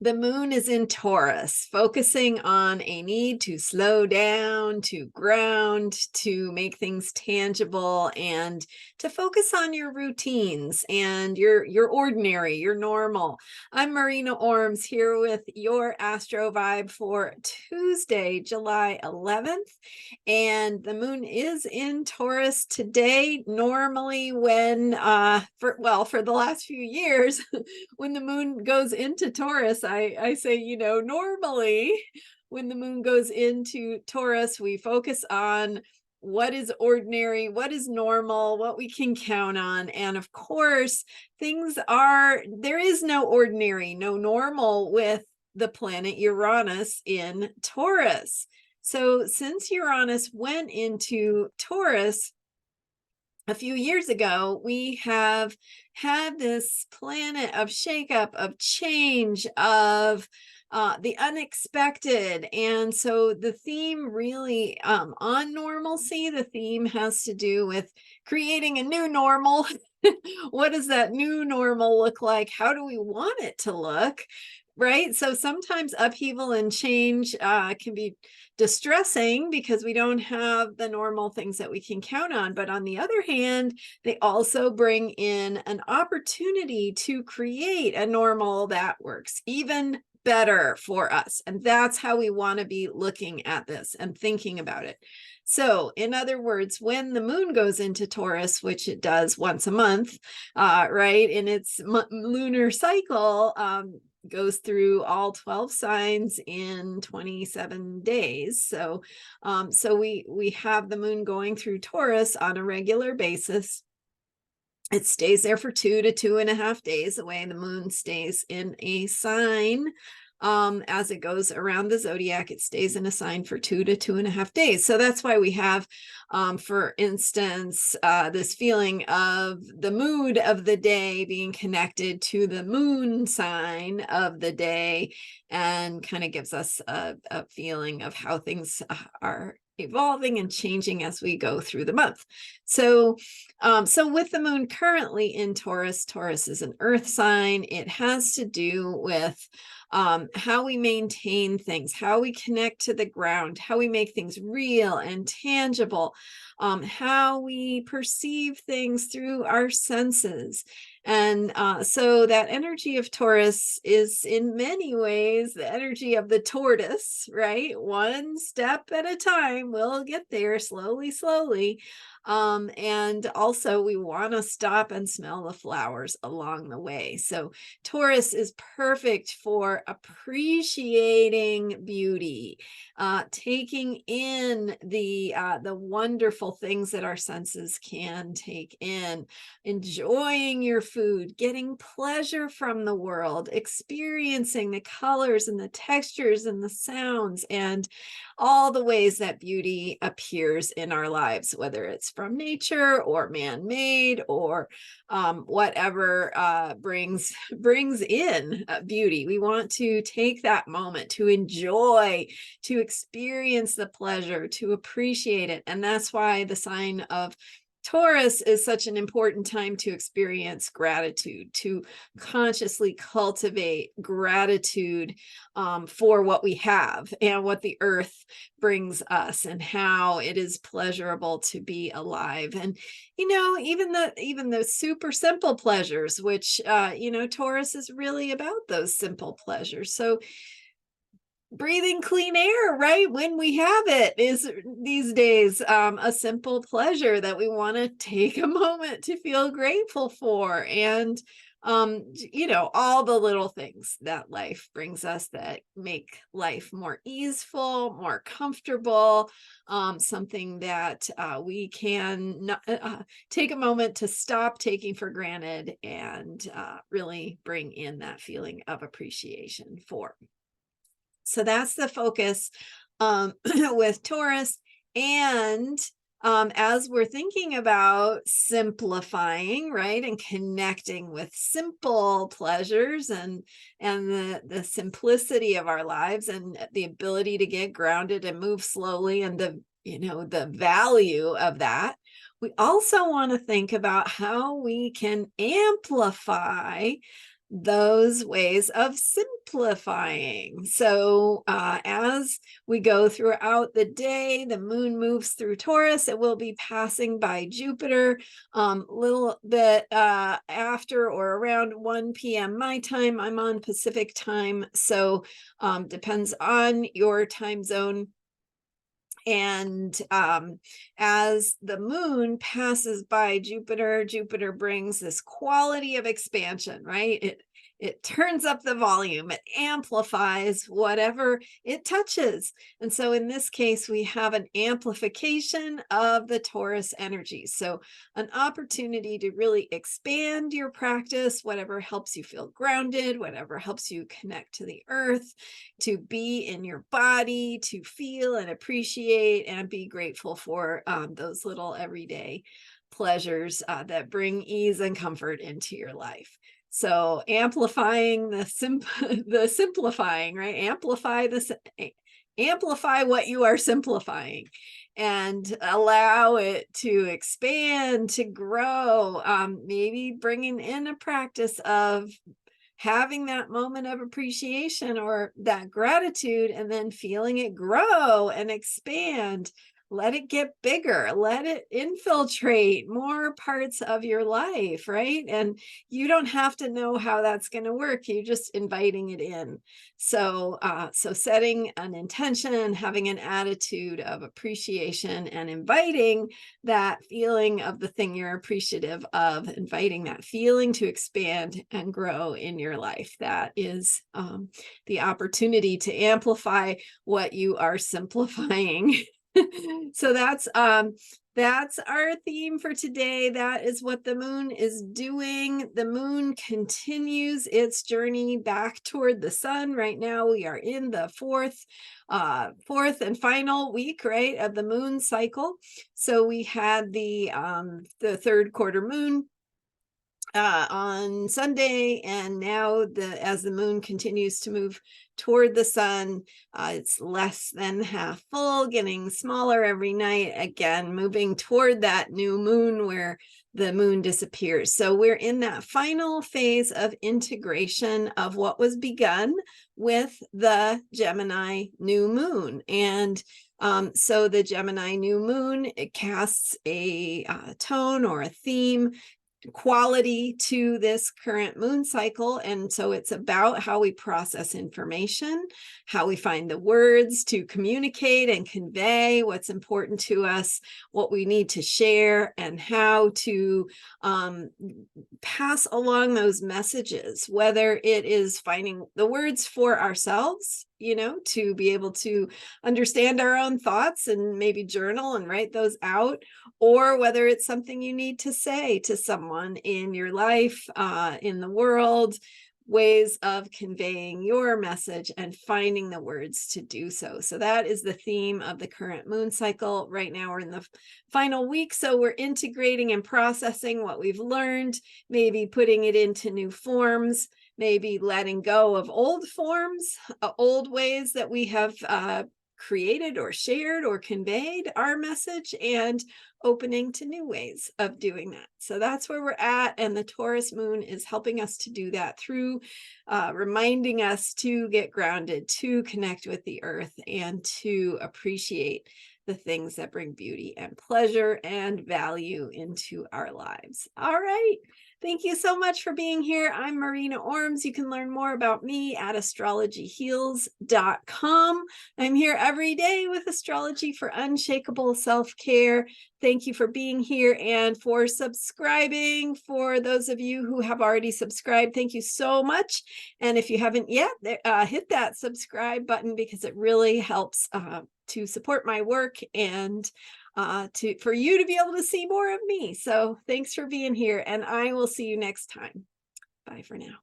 The moon is in Taurus, focusing on a need to slow down, to ground, to make things tangible, and to focus on your routines and your ordinary, your normal. I'm Marina Ormes here with your Astro vibe for Tuesday, July 11th. And the moon is in Taurus today. Normally when, for the last few years, when the moon goes into Taurus, I say, normally when the moon goes into Taurus, we focus on what is ordinary, what is normal, what we can count on. And of course, there is no ordinary, no normal with the planet Uranus in Taurus. So since Uranus went into Taurus a few years ago, we have had this planet of shakeup, of change, of the unexpected. And so the theme really on normalcy, the theme has to do with creating a new normal. What does that new normal look like? How do we want it to look? Right? So sometimes upheaval and change can be distressing because we don't have the normal things that we can count on. But on the other hand, they also bring in an opportunity to create a normal that works even better for us. And that's how we want to be looking at this and thinking about it. So in other words, when the moon goes into Taurus, which it does once a month, right, in its lunar cycle, goes through all 12 signs in 27 days. So we have the moon going through Taurus on a regular basis. It stays there for 2 to 2.5 days. The way the moon stays in a sign as it goes around the zodiac, it stays in a sign for 2 to 2.5 days. So that's why we have, for instance, this feeling of the mood of the day being connected to the moon sign of the day, and kind of gives us a feeling of how things are evolving and changing as we go through the month. So with the moon currently in Taurus, Taurus is an earth sign. It has to do with how we maintain things, how we connect to the ground, how we make things real and tangible, how we perceive things through our senses. And so that energy of Taurus is in many ways the energy of the tortoise, right? One step at a time, we'll get there slowly, slowly. And also we want to stop and smell the flowers along the way. So Taurus is perfect for appreciating beauty, taking in the wonderful things that our senses can take in, enjoying your food, getting pleasure from the world, experiencing the colors and the textures and the sounds and all the ways that beauty appears in our lives, whether it's from nature or man-made or whatever brings in beauty. We want to take that moment to enjoy, to experience the pleasure, to appreciate it. And that's why the sign of Taurus is such an important time to experience gratitude, to consciously cultivate gratitude for what we have and what the earth brings us and how it is pleasurable to be alive. And, even the super simple pleasures, which, Taurus is really about those simple pleasures. So breathing clean air, right, when we have it, is these days a simple pleasure that we want to take a moment to feel grateful for. And all the little things that life brings us that make life more easeful, more comfortable, something that we can take a moment to stop taking for granted and really bring in that feeling of appreciation for. So that's the focus with Taurus. And as we're thinking about simplifying, right, and connecting with simple pleasures and the simplicity of our lives and the ability to get grounded and move slowly and the value of that, we also want to think about how we can amplify those ways of simplifying. So as we go throughout the day, the moon moves through Taurus. It will be passing by Jupiter a little bit after or around 1 p.m. my time. I'm on Pacific time, so depends on your time zone. And as the moon passes by Jupiter, Jupiter brings this quality of expansion, right? It turns up the volume, it amplifies whatever it touches. And so in this case, we have an amplification of the Taurus energy. So an opportunity to really expand your practice, whatever helps you feel grounded, whatever helps you connect to the earth, to be in your body, to feel and appreciate and be grateful for those little everyday pleasures that bring ease and comfort into your life. So amplifying the simplifying, right? Amplify what you are simplifying and allow it to expand, to grow. Maybe bringing in a practice of having that moment of appreciation or that gratitude and then feeling it grow and expand. Let it get bigger, let it infiltrate more parts of your life, right? And you don't have to know how that's going to work. You're just inviting it in. So setting an intention, having an attitude of appreciation and inviting that feeling of the thing you're appreciative of, inviting that feeling to expand and grow in your life. That is the opportunity to amplify what you are simplifying. So that's our theme for today. That is what the moon is doing. The moon continues its journey back toward the sun. Right now we are in the fourth and final week, right, of the moon cycle. So we had the third quarter moon on Sunday, and now as the moon continues to move toward the sun, it's less than half full, getting smaller every night, again moving toward that new moon where the moon disappears. So we're in that final phase of integration of what was begun with the Gemini new moon. And so the Gemini new moon, it casts a tone or a theme quality to this current moon cycle. And so it's about how we process information, how we find the words to communicate and convey what's important to us, what we need to share, and how to pass along those messages, whether it is finding the words for ourselves, to be able to understand our own thoughts and maybe journal and write those out, or whether it's something you need to say to someone in your life, in the world, ways of conveying your message and finding the words to do so. So that is the theme of the current moon cycle. Right now we're in the final week, so we're integrating and processing what we've learned, maybe putting it into new forms, maybe letting go of old forms, old ways that we have created or shared or conveyed our message, and opening to new ways of doing that. So that's where we're at. And the Taurus moon is helping us to do that through reminding us to get grounded, to connect with the earth, and to appreciate the things that bring beauty and pleasure and value into our lives. All right. Thank you so much for being here. I'm Marina Ormes. You can learn more about me at astrologyheals.com. I'm here every day with astrology for unshakable self-care. Thank you for being here and for subscribing. For those of you who have already subscribed, thank you so much. And if you haven't yet, hit that subscribe button because it really helps to support my work and for you to be able to see more of me. So thanks for being here, and I will see you next time. Bye for now.